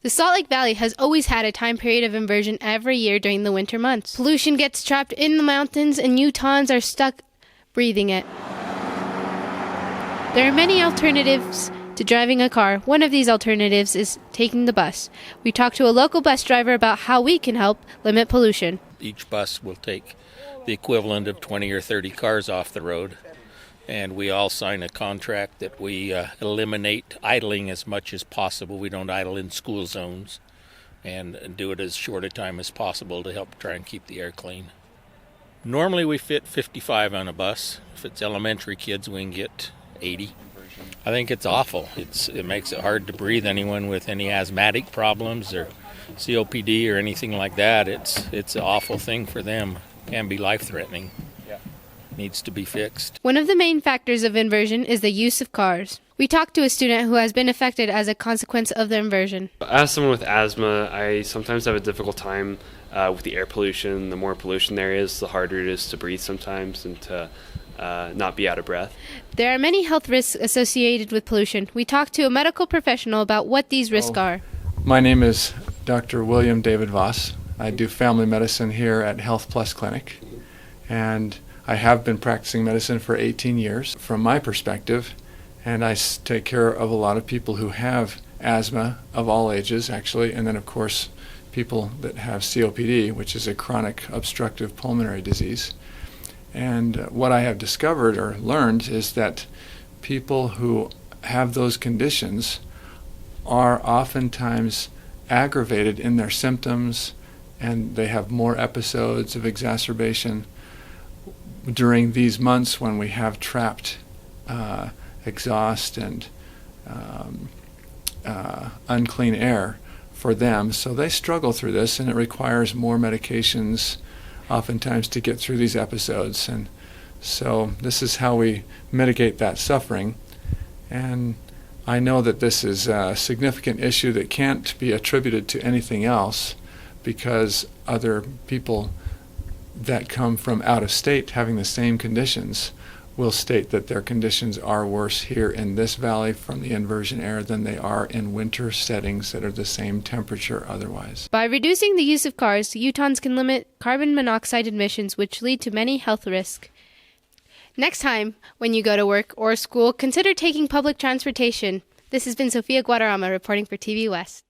The Salt Lake Valley has always had a time period of inversion every year during the winter months. Pollution gets trapped in the mountains and Utahns are stuck breathing it. There are many alternatives to driving a car. One of these alternatives is taking the bus. We talked to a local bus driver about how we can help limit pollution. Each bus will take the equivalent of 20 or 30 cars off the road, and we all sign a contract that we eliminate idling as much as possible. We don't idle in school zones and do it as short a time as possible to help try and keep the air clean. Normally we fit 55 on a bus. If it's elementary kids, we can get 80. I think it's awful. It makes it hard to breathe. Anyone with any asthmatic problems or COPD or anything like that, it's an awful thing for them. Can be life-threatening. Needs to be fixed. One of the main factors of inversion is the use of cars. We talked to a student who has been affected as a consequence of the inversion. As someone with asthma, I sometimes have a difficult time with the air pollution. The more pollution there is, the harder it is to breathe sometimes and to not be out of breath. There are many health risks associated with pollution. We talked to a medical professional about what these risks are. My name is Dr. William David Voss. I do family medicine here at Health Plus Clinic, and I have been practicing medicine for 18 years from my perspective, and I take care of a lot of people who have asthma of all ages, actually, and then, of course, people that have COPD, which is a chronic obstructive pulmonary disease. And what I have discovered or learned is that people who have those conditions are oftentimes aggravated in their symptoms, and they have more episodes of exacerbation during these months when we have trapped exhaust and unclean air for them. So they struggle through this, and it requires more medications oftentimes to get through these episodes. And so this is how we mitigate that suffering. And I know that this is a significant issue that can't be attributed to anything else, because other people that come from out of state having the same conditions will state that their conditions are worse here in this valley from the inversion air than they are in winter settings that are the same temperature otherwise. By reducing the use of cars, Utahns can limit carbon monoxide emissions, which lead to many health risks. Next time, when you go to work or school, consider taking public transportation. This has been Sofia Guadarrama reporting for TV West.